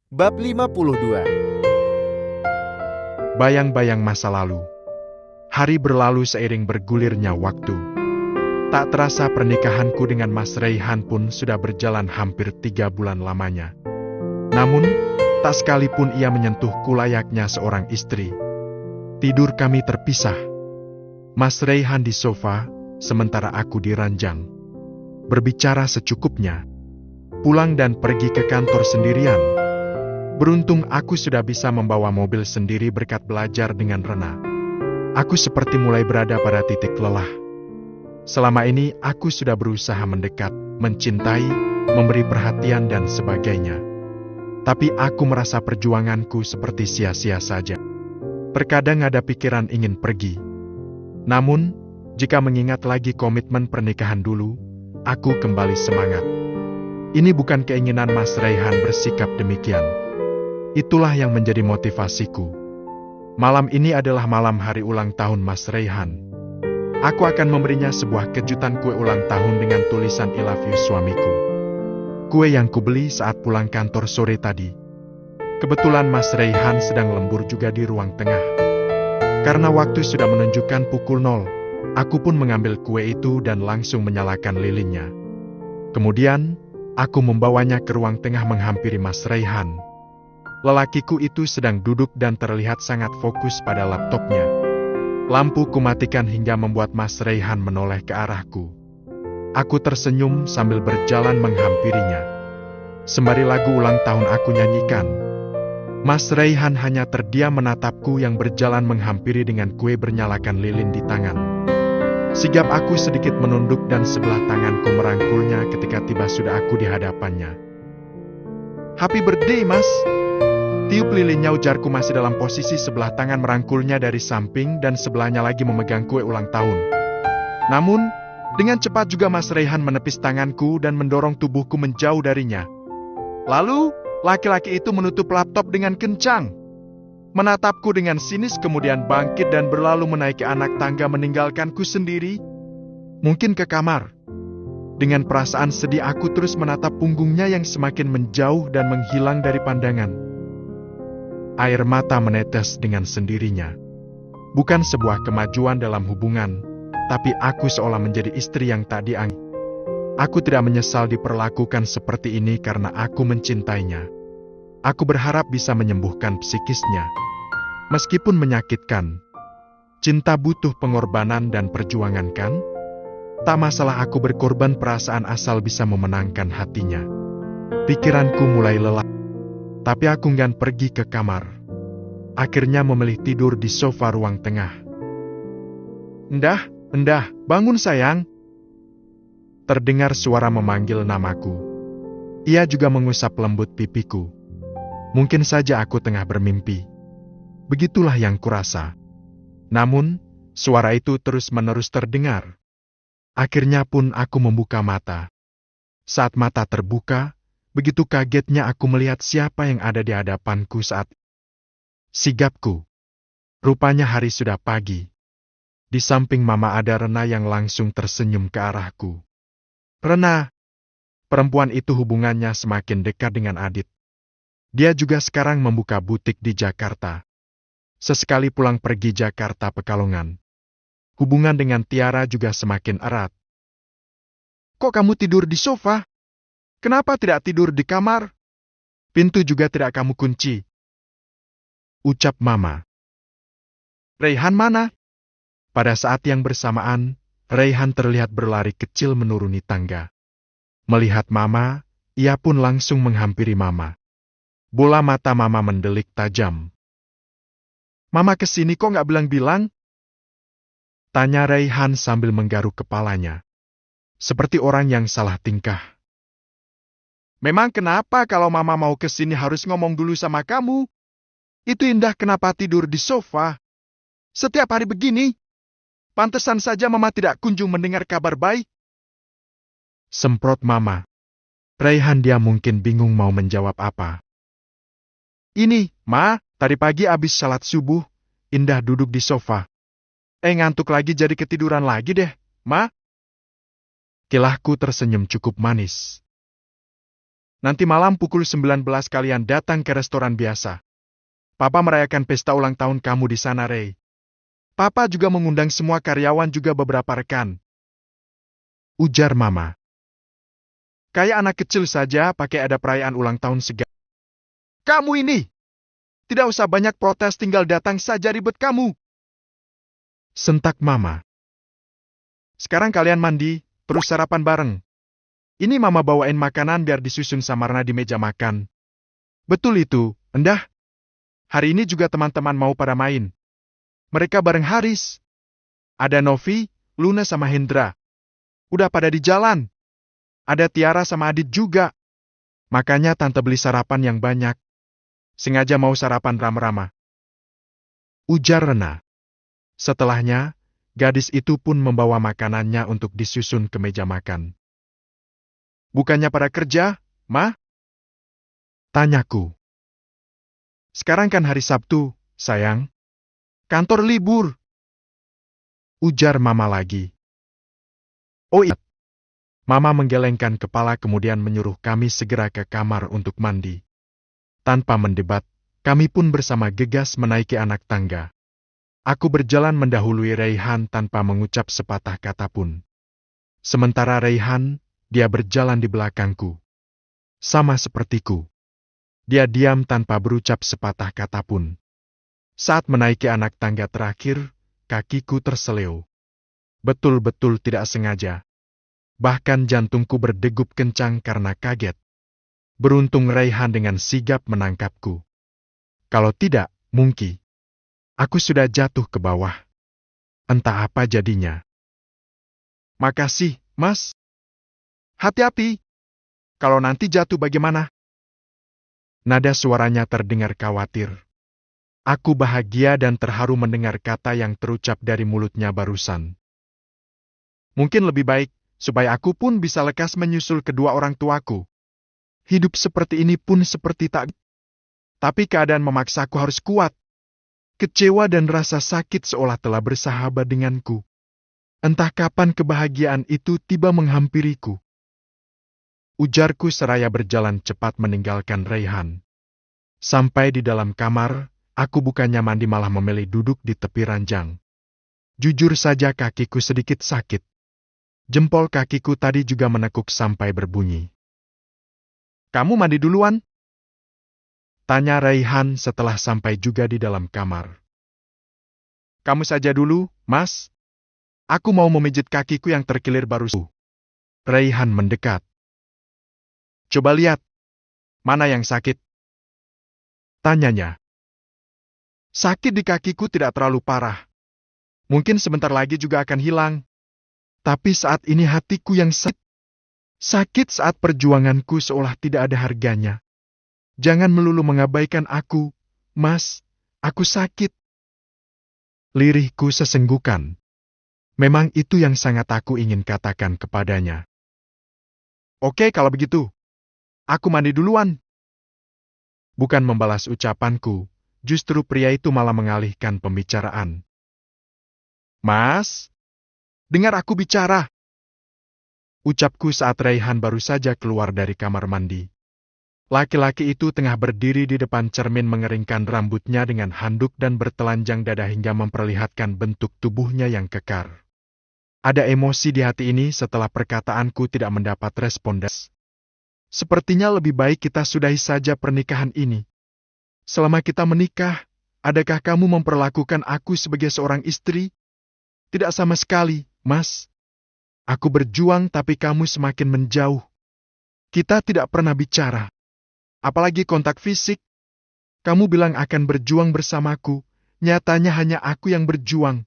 Bab 52. Bayang-bayang masa lalu. Hari berlalu seiring bergulirnya waktu. Tak terasa pernikahanku dengan Mas Raihan pun sudah berjalan hampir 3 bulan lamanya. Namun, tak sekalipun ia menyentuhku layaknya seorang istri. Tidur kami terpisah. Mas Raihan di sofa, sementara aku di ranjang. Berbicara secukupnya. Pulang dan pergi ke kantor sendirian. Beruntung aku sudah bisa membawa mobil sendiri berkat belajar dengan Rena. Aku seperti mulai berada pada titik lelah. Selama ini aku sudah berusaha mendekat, mencintai, memberi perhatian dan sebagainya. Tapi aku merasa perjuanganku seperti sia-sia saja. Terkadang ada pikiran ingin pergi. Namun, jika mengingat lagi komitmen pernikahan dulu, aku kembali semangat. Ini bukan keinginan Mas Raihan bersikap demikian. Itulah yang menjadi motivasiku. Malam ini adalah malam hari ulang tahun Mas Raihan. Aku akan memberinya sebuah kejutan kue ulang tahun dengan tulisan I love you suamiku. Kue yang kubeli saat pulang kantor sore tadi. Kebetulan Mas Raihan sedang lembur juga di ruang tengah. Karena waktu sudah menunjukkan pukul 0, aku pun mengambil kue itu dan langsung menyalakan lilinnya. Kemudian, aku membawanya ke ruang tengah menghampiri Mas Raihan. Lelakiku itu sedang duduk dan terlihat sangat fokus pada laptopnya. Lampu kumatikan hingga membuat Mas Raihan menoleh ke arahku. Aku tersenyum sambil berjalan menghampirinya. Sembari lagu ulang tahun aku nyanyikan. Mas Raihan hanya terdiam menatapku yang berjalan menghampiri dengan kue bernyalakan lilin di tangan. Sigap aku sedikit menunduk dan sebelah tanganku merangkulnya ketika tiba sudah aku di hadapannya. Happy birthday, Mas! Tiup lilinnya, ujarku masih dalam posisi sebelah tangan merangkulnya dari samping dan sebelahnya lagi memegang kue ulang tahun. Namun, dengan cepat juga Mas Raihan menepis tanganku dan mendorong tubuhku menjauh darinya. Lalu, laki-laki itu menutup laptop dengan kencang. Menatapku dengan sinis kemudian bangkit dan berlalu menaiki anak tangga meninggalkanku sendiri. Mungkin ke kamar. Dengan perasaan sedih aku terus menatap punggungnya yang semakin menjauh dan menghilang dari pandangan. Air mata menetes dengan sendirinya. Bukan sebuah kemajuan dalam hubungan, tapi aku seolah menjadi istri yang tak dianggap. Aku tidak menyesal diperlakukan seperti ini karena aku mencintainya. Aku berharap bisa menyembuhkan psikisnya. Meskipun menyakitkan, cinta butuh pengorbanan dan perjuangan kan? Tak masalah aku berkorban perasaan asal bisa memenangkan hatinya. Pikiranku mulai lelah. Tapi aku enggan pergi ke kamar. Akhirnya memilih tidur di sofa ruang tengah. Endah, bangun sayang. Terdengar suara memanggil namaku. Ia juga mengusap lembut pipiku. Mungkin saja aku tengah bermimpi. Begitulah yang kurasa. Namun, suara itu terus-menerus terdengar. Akhirnya pun aku membuka mata. Saat mata terbuka, begitu kagetnya aku melihat siapa yang ada di hadapanku saat sigapku. Rupanya hari sudah pagi. Di samping Mama ada Rena yang langsung tersenyum ke arahku. Rena, perempuan itu hubungannya semakin dekat dengan Adit. Dia juga sekarang membuka butik di Jakarta. Sesekali pulang pergi Jakarta Pekalongan. Hubungan dengan Tiara juga semakin erat. Kok kamu tidur di sofa? Kenapa tidak tidur di kamar? Pintu juga tidak kamu kunci. Ucap Mama. Raihan mana? Pada saat yang bersamaan, Raihan terlihat berlari kecil menuruni tangga. Melihat Mama, ia pun langsung menghampiri Mama. Bola mata Mama mendelik tajam. Mama kesini kok nggak bilang-bilang? Tanya Raihan sambil menggaruk kepalanya. Seperti orang yang salah tingkah. Memang kenapa kalau Mama mau kesini harus ngomong dulu sama kamu? Itu Indah kenapa tidur di sofa? Setiap hari begini? Pantesan saja Mama tidak kunjung mendengar kabar baik. Semprot Mama. Raihan dia mungkin bingung mau menjawab apa. Ini, Ma, tadi pagi abis salat subuh, Indah duduk di sofa. Ngantuk lagi jadi ketiduran lagi deh, Ma. Kilahku tersenyum cukup manis. Nanti malam pukul 19 kalian datang ke restoran biasa. Papa merayakan pesta ulang tahun kamu di sana, Ray. Papa juga mengundang semua karyawan juga beberapa rekan. Ujar Mama. Kayak anak kecil saja pakai ada perayaan ulang tahun segala. Kamu ini! Tidak usah banyak protes, tinggal datang saja ribet kamu. Sentak Mama. Sekarang kalian mandi, terus sarapan bareng. Ini Mama bawain makanan biar disusun Samarna di meja makan. Betul itu, Endah. Hari ini juga teman-teman mau pada main. Mereka bareng Haris. Ada Novi, Luna sama Hendra. Udah pada di jalan. Ada Tiara sama Adit juga. Makanya Tante beli sarapan yang banyak. Sengaja mau sarapan rama-rama. Ujar Rena. Setelahnya, gadis itu pun membawa makanannya untuk disusun ke meja makan. Bukannya pada kerja, Ma? Tanyaku. Sekarang kan hari Sabtu, sayang. Kantor libur. Ujar Mama lagi. Oh iya. Mama menggelengkan kepala kemudian menyuruh kami segera ke kamar untuk mandi. Tanpa mendebat, kami pun bersama gegas menaiki anak tangga. Aku berjalan mendahului Raihan tanpa mengucap sepatah kata pun. Sementara Raihan, dia berjalan di belakangku. Sama sepertiku. Dia diam tanpa berucap sepatah kata pun. Saat menaiki anak tangga terakhir, kakiku terseleo. Betul-betul tidak sengaja. Bahkan jantungku berdegup kencang karena kaget. Beruntung Raihan dengan sigap menangkapku. Kalau tidak, mungkin aku sudah jatuh ke bawah. Entah apa jadinya. Makasih, Mas. Hati-hati. Kalau nanti jatuh bagaimana? Nada suaranya terdengar khawatir. Aku bahagia dan terharu mendengar kata yang terucap dari mulutnya barusan. Mungkin lebih baik, supaya aku pun bisa lekas menyusul kedua orang tuaku. Hidup seperti ini pun seperti tak... Tapi keadaan memaksaku harus kuat. Kecewa dan rasa sakit seolah telah bersahabat denganku. Entah kapan kebahagiaan itu tiba menghampiriku. Ujarku seraya berjalan cepat meninggalkan Raihan. Sampai di dalam kamar, aku bukannya mandi malah memilih duduk di tepi ranjang. Jujur saja kakiku sedikit sakit. Jempol kakiku tadi juga menekuk sampai berbunyi. Kamu mandi duluan? Tanya Raihan setelah sampai juga di dalam kamar. Kamu saja dulu, Mas. Aku mau memijit kakiku yang terkilir barusan. Raihan mendekat. Coba lihat. Mana yang sakit? Tanyanya. Sakit di kakiku tidak terlalu parah. Mungkin sebentar lagi juga akan hilang. Tapi saat ini hatiku yang sakit. Sakit saat perjuanganku seolah tidak ada harganya. Jangan melulu mengabaikan aku, Mas. Aku sakit. Lirihku sesenggukan. Memang itu yang sangat aku ingin katakan kepadanya. Oke kalau begitu. Aku mandi duluan. Bukan membalas ucapanku, justru pria itu malah mengalihkan pembicaraan. Mas, dengar aku bicara. Ucapku saat Raihan baru saja keluar dari kamar mandi. Laki-laki itu tengah berdiri di depan cermin mengeringkan rambutnya dengan handuk dan bertelanjang dada hingga memperlihatkan bentuk tubuhnya yang kekar. Ada emosi di hati ini setelah perkataanku tidak mendapat respon. Sepertinya lebih baik kita sudahi saja pernikahan ini. Selama kita menikah, adakah kamu memperlakukan aku sebagai seorang istri? Tidak sama sekali, Mas. Aku berjuang tapi kamu semakin menjauh. Kita tidak pernah bicara. Apalagi kontak fisik. Kamu bilang akan berjuang bersamaku, nyatanya hanya aku yang berjuang.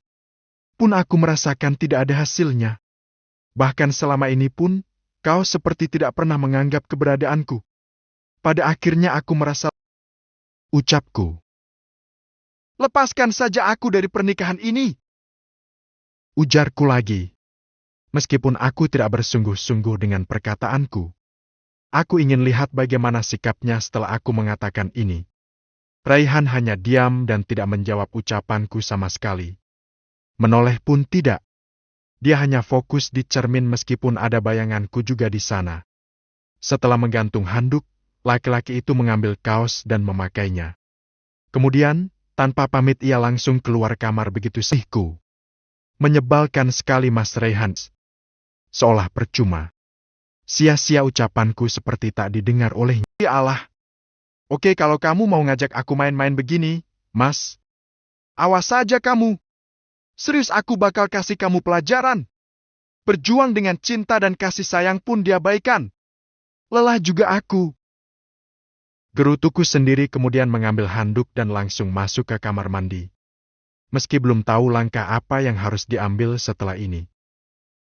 Pun aku merasakan tidak ada hasilnya. Bahkan selama ini pun, kau seperti tidak pernah menganggap keberadaanku. Pada akhirnya aku merasa... Ucapku. Lepaskan saja aku dari pernikahan ini. Ujarku lagi. Meskipun aku tidak bersungguh-sungguh dengan perkataanku. Aku ingin lihat bagaimana sikapnya setelah aku mengatakan ini. Raihan hanya diam dan tidak menjawab ucapanku sama sekali. Menoleh pun tidak. Dia hanya fokus di cermin meskipun ada bayanganku juga di sana. Setelah menggantung handuk, laki-laki itu mengambil kaos dan memakainya. Kemudian, tanpa pamit ia langsung keluar kamar begitu sihku. Menyebalkan sekali Mas Raihan. Seolah percuma. Sia-sia ucapanku seperti tak didengar olehnya. Ya Allah. Oke kalau kamu mau ngajak aku main-main begini, Mas. Awas saja kamu. Serius aku bakal kasih kamu pelajaran. Berjuang dengan cinta dan kasih sayang pun diabaikan. Lelah juga aku. Gerutuku sendiri kemudian mengambil handuk dan langsung masuk ke kamar mandi. Meski belum tahu langkah apa yang harus diambil setelah ini.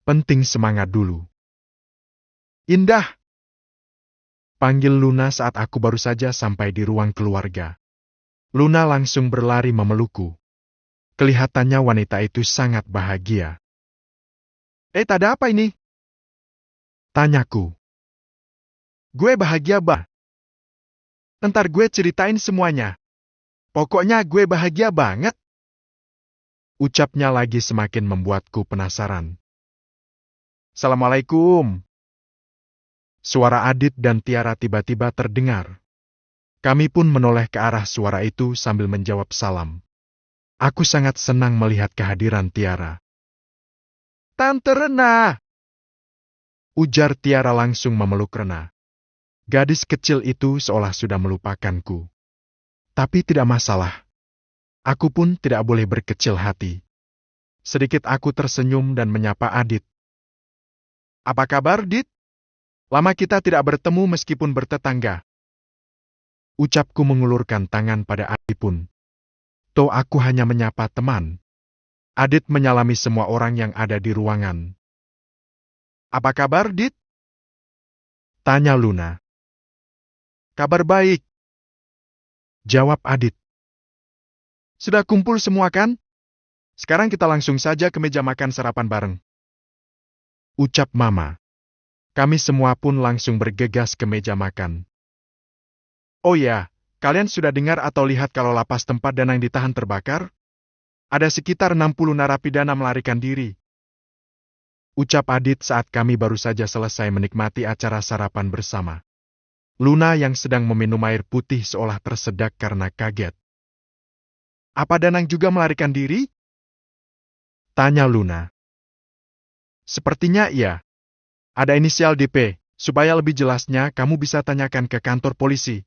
Penting semangat dulu. Indah! Panggil Luna saat aku baru saja sampai di ruang keluarga. Luna langsung berlari memelukku. Kelihatannya wanita itu sangat bahagia. Tak ada apa ini? Tanyaku. Gue bahagia, Bah. Ntar gue ceritain semuanya. Pokoknya gue bahagia banget. Ucapnya lagi semakin membuatku penasaran. Assalamualaikum. Suara Adit dan Tiara tiba-tiba terdengar. Kami pun menoleh ke arah suara itu sambil menjawab salam. Aku sangat senang melihat kehadiran Tiara. Tante Rena! Ujar Tiara langsung memeluk Rena. Gadis kecil itu seolah sudah melupakanku. Tapi tidak masalah. Aku pun tidak boleh berkecil hati. Sedikit aku tersenyum dan menyapa Adit. Apa kabar, Dit? Lama kita tidak bertemu meskipun bertetangga. Ucapku mengulurkan tangan pada Adit pun. Toh aku hanya menyapa teman. Adit menyalami semua orang yang ada di ruangan. Apa kabar, Dit? Tanya Luna. Kabar baik. Jawab Adit. Sudah kumpul semua kan? Sekarang kita langsung saja ke meja makan sarapan bareng. Ucap Mama. Kami semua pun langsung bergegas ke meja makan. Oh ya, kalian sudah dengar atau lihat kalau lapas tempat Danang ditahan terbakar? Ada sekitar 60 narapidana melarikan diri. Ucap Adit saat kami baru saja selesai menikmati acara sarapan bersama. Luna yang sedang meminum air putih seolah tersedak karena kaget. Apa Danang juga melarikan diri? Tanya Luna. Sepertinya iya. Ada inisial DP, supaya lebih jelasnya kamu bisa tanyakan ke kantor polisi.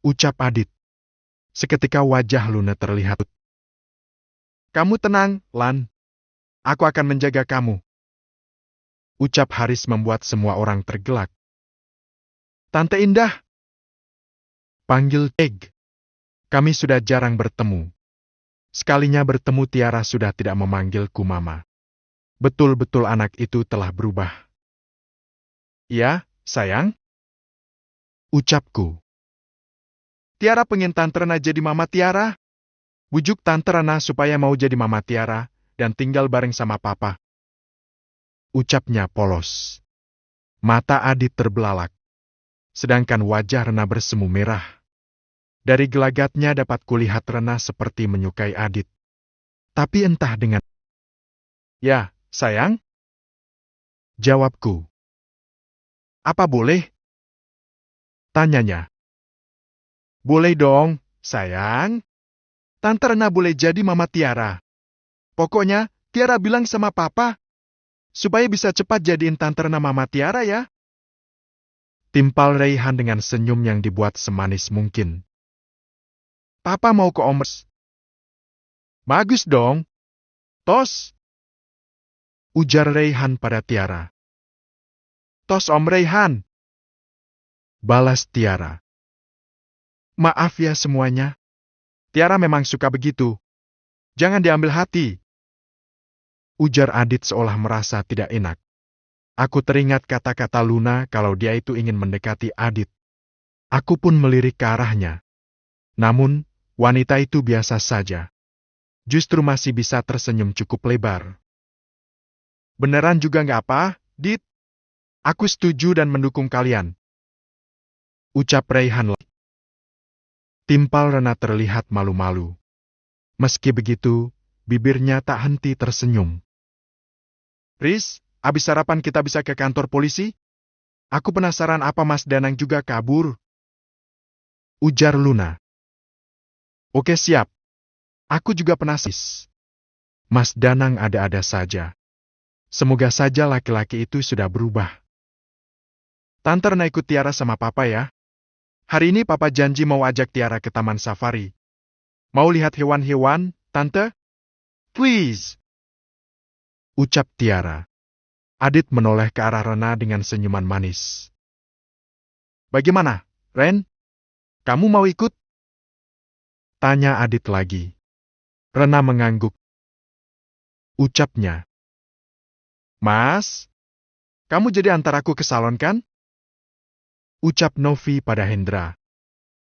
Ucap Adit. Seketika wajah Luna terlihat. Kamu tenang, Lan. Aku akan menjaga kamu. Ucap Haris membuat semua orang tergelak. Tante Indah. Panggil Teg. Kami sudah jarang bertemu. Sekalinya bertemu Tiara sudah tidak memanggilku Mama. Betul-betul anak itu telah berubah. Ya, sayang? Ucapku. Tiara pengen Tante Rena jadi Mama Tiara. Bujuk Tante Rena supaya mau jadi Mama Tiara dan tinggal bareng sama Papa. Ucapnya polos. Mata Adit terbelalak. Sedangkan wajah Rena bersemu merah. Dari gelagatnya dapat kulihat Rena seperti menyukai Adit. Tapi entah dengan... Ya, sayang? Jawabku. Apa boleh? Tanyanya. Boleh dong, sayang. Tante Rena boleh jadi Mama Tiara. Pokoknya, Tiara bilang sama Papa. Supaya bisa cepat jadiin Tante Rena Mama Tiara ya. Timpal Raihan dengan senyum yang dibuat semanis mungkin. Papa mau ke Om. Bagus dong. Tos. Ujar Raihan pada Tiara. Tos Om Raihan. Balas Tiara. Maaf ya semuanya. Tiara memang suka begitu. Jangan diambil hati. Ujar Adit seolah merasa tidak enak. Aku teringat kata-kata Luna kalau dia itu ingin mendekati Adit. Aku pun melirik ke arahnya. Namun, wanita itu biasa saja. Justru masih bisa tersenyum cukup lebar. Beneran juga nggak apa, Dit? Aku setuju dan mendukung kalian. Ucap Raihan. Timpal Rena terlihat malu-malu. Meski begitu, bibirnya tak henti tersenyum. Riz, abis sarapan kita bisa ke kantor polisi? Aku penasaran apa Mas Danang juga kabur. Ujar Luna. Oke siap. Aku juga penasaran. Mas Danang ada-ada saja. Semoga saja laki-laki itu sudah berubah. Tante Rena ikut Tiara sama Papa ya. Hari ini Papa janji mau ajak Tiara ke taman safari. Mau lihat hewan-hewan, Tante? Please. Ucap Tiara. Adit menoleh ke arah Rena dengan senyuman manis. Bagaimana, Ren? Kamu mau ikut? Tanya Adit lagi. Rena mengangguk. Ucapnya. Mas, kamu jadi antar aku ke salon kan? Ucap Novi pada Hendra.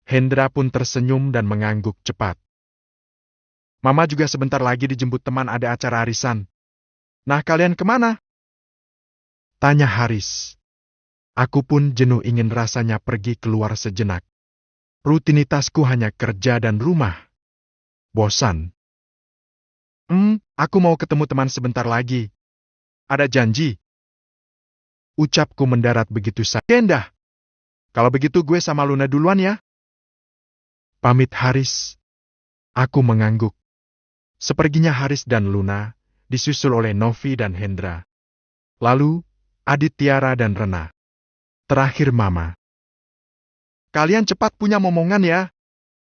Hendra pun tersenyum dan mengangguk cepat. Mama juga sebentar lagi dijemput teman ada acara arisan. Nah kalian kemana? Tanya Haris. Aku pun jenuh ingin rasanya pergi keluar sejenak. Rutinitasku hanya kerja dan rumah. Bosan. Aku mau ketemu teman sebentar lagi. Ada janji. Ucapku mendarat begitu saja. Kendah. Kalau begitu gue sama Luna duluan ya. Pamit Haris. Aku mengangguk. Seperginya Haris dan Luna, disusul oleh Novi dan Hendra. Lalu, Adit, Tiara dan Rena. Terakhir Mama. Kalian cepat punya momongan ya.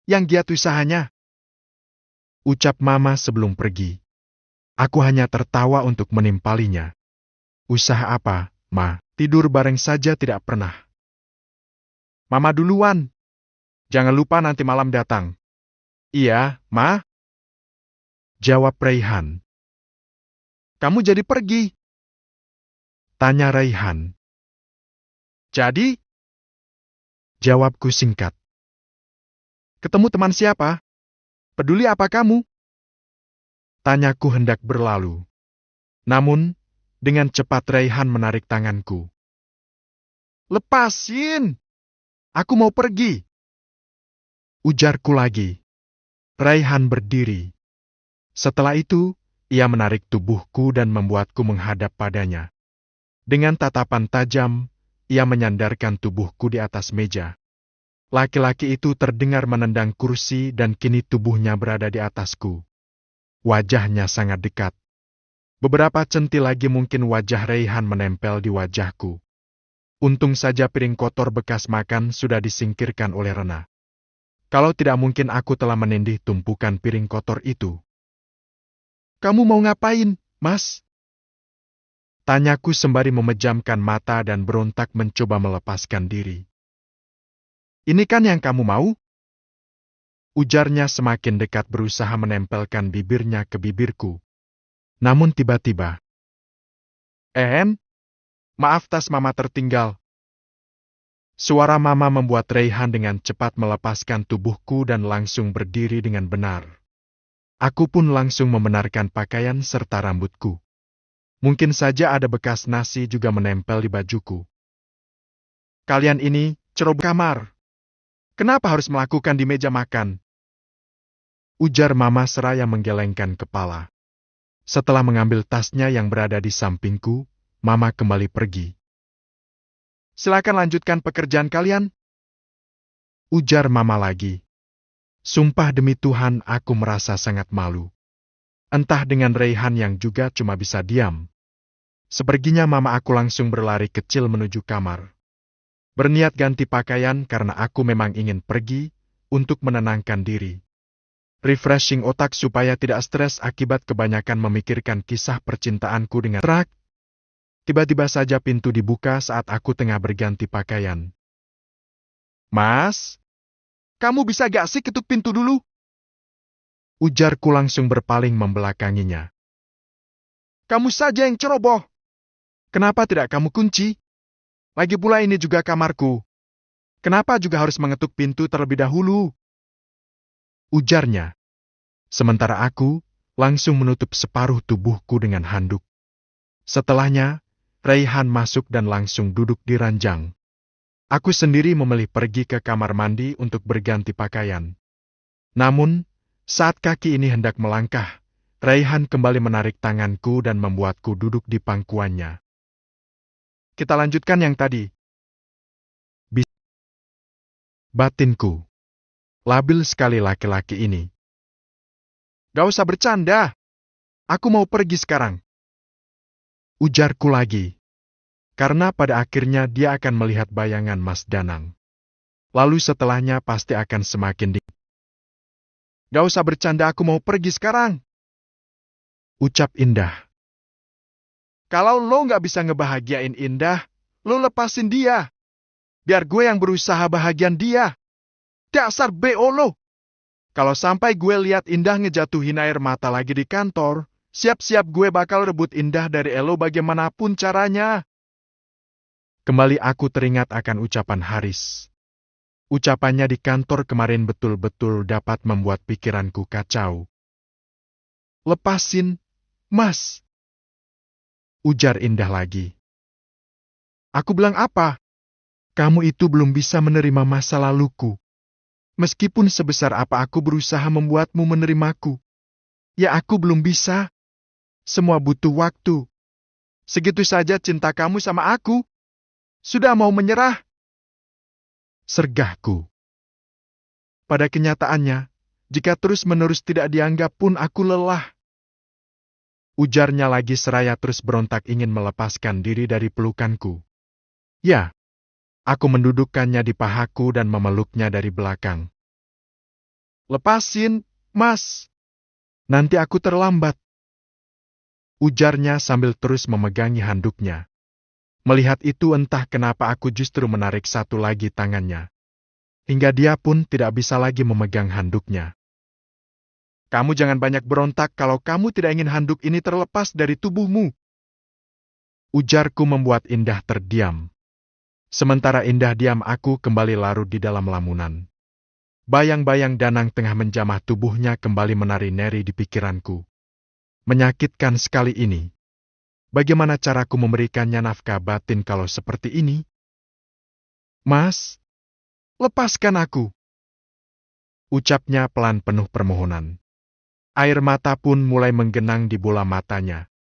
Yang giat usahanya. Ucap Mama sebelum pergi. Aku hanya tertawa untuk menimpalinya. Usaha apa, Ma? Tidur bareng saja tidak pernah. Mama duluan. Jangan lupa nanti malam datang. Iya, Ma. Jawab Raihan. Kamu jadi pergi? Tanya Raihan. Jadi? Jawabku singkat. Ketemu teman siapa? Peduli apa kamu? Tanyaku hendak berlalu. Namun, dengan cepat Raihan menarik tanganku. Lepasin! Aku mau pergi. Ujarku lagi. Raihan berdiri. Setelah itu, ia menarik tubuhku dan membuatku menghadap padanya. Dengan tatapan tajam, ia menyandarkan tubuhku di atas meja. Laki-laki itu terdengar menendang kursi dan kini tubuhnya berada di atasku. Wajahnya sangat dekat. Beberapa centil lagi mungkin wajah Raihan menempel di wajahku. Untung saja piring kotor bekas makan sudah disingkirkan oleh Rena. Kalau tidak mungkin aku telah menindih tumpukan piring kotor itu. Kamu mau ngapain, Mas? Tanyaku sembari memejamkan mata dan berontak mencoba melepaskan diri. Ini kan yang kamu mau? Ujarnya semakin dekat berusaha menempelkan bibirnya ke bibirku. Namun tiba-tiba. Maaf tas Mama tertinggal. Suara Mama membuat Raihan dengan cepat melepaskan tubuhku dan langsung berdiri dengan benar. Aku pun langsung membenarkan pakaian serta rambutku. Mungkin saja ada bekas nasi juga menempel di bajuku. Kalian ini ceroboh kamar. Kenapa harus melakukan di meja makan? Ujar Mama seraya menggelengkan kepala. Setelah mengambil tasnya yang berada di sampingku, Mama kembali pergi. Silakan lanjutkan pekerjaan kalian. Ujar Mama lagi. Sumpah demi Tuhan aku merasa sangat malu. Entah dengan Raihan yang juga cuma bisa diam. Seperginya Mama aku langsung berlari kecil menuju kamar. Berniat ganti pakaian karena aku memang ingin pergi untuk menenangkan diri. Refreshing otak supaya tidak stres akibat kebanyakan memikirkan kisah percintaanku dengan Trak. Tiba-tiba saja pintu dibuka saat aku tengah berganti pakaian. Mas, kamu bisa gak sih ketuk pintu dulu? Ujarku langsung berpaling membelakanginya. Kamu saja yang ceroboh. Kenapa tidak kamu kunci? Lagi pula ini juga kamarku. Kenapa juga harus mengetuk pintu terlebih dahulu? Ujarnya. Sementara aku langsung menutup separuh tubuhku dengan handuk. Setelahnya, Raihan masuk dan langsung duduk di ranjang. Aku sendiri memilih pergi ke kamar mandi untuk berganti pakaian. Namun, saat kaki ini hendak melangkah, Raihan kembali menarik tanganku dan membuatku duduk di pangkuannya. Kita lanjutkan yang tadi. Batinku. Labil sekali laki-laki ini. Gak usah bercanda. Aku mau pergi sekarang. Ujarku lagi. Karena pada akhirnya dia akan melihat bayangan Mas Danang. Lalu setelahnya pasti akan semakin dingin. Gak usah bercanda, aku mau pergi sekarang. Ucap Indah. Kalau lo gak bisa ngebahagiain Indah, lo lepasin dia. Biar gue yang berusaha bahagian dia. Dasar BO lo. Kalau sampai gue lihat Indah ngejatuhin air mata lagi di kantor, siap-siap gue bakal rebut Indah dari Elo bagaimanapun caranya. Kembali aku teringat akan ucapan Haris. Ucapannya di kantor kemarin betul-betul dapat membuat pikiranku kacau. Lepasin, Mas. Ujar Indah lagi. Aku bilang apa? Kamu itu belum bisa menerima masa laluku. Meskipun sebesar apa aku berusaha membuatmu menerimaku. Ya aku belum bisa. Semua butuh waktu. Segitu saja cinta kamu sama aku. Sudah mau menyerah. Sergahku. Pada kenyataannya, jika terus-menerus tidak dianggap pun aku lelah. Ujarnya lagi seraya terus berontak ingin melepaskan diri dari pelukanku. Ya, aku mendudukkannya di pahaku dan memeluknya dari belakang. Lepasin, Mas. Nanti aku terlambat. Ujarnya sambil terus memegangi handuknya. Melihat itu entah kenapa aku justru menarik satu lagi tangannya. Hingga dia pun tidak bisa lagi memegang handuknya. Kamu jangan banyak berontak kalau kamu tidak ingin handuk ini terlepas dari tubuhmu. Ujarku membuat Indah terdiam. Sementara Indah diam aku kembali larut di dalam lamunan. Bayang-bayang Danang tengah menjamah tubuhnya kembali menari-nari di pikiranku. Menyakitkan sekali ini. Bagaimana caraku memberikannya nafkah batin kalau seperti ini? Mas, lepaskan aku. Ucapnya pelan penuh permohonan. Air mata pun mulai menggenang di bola matanya.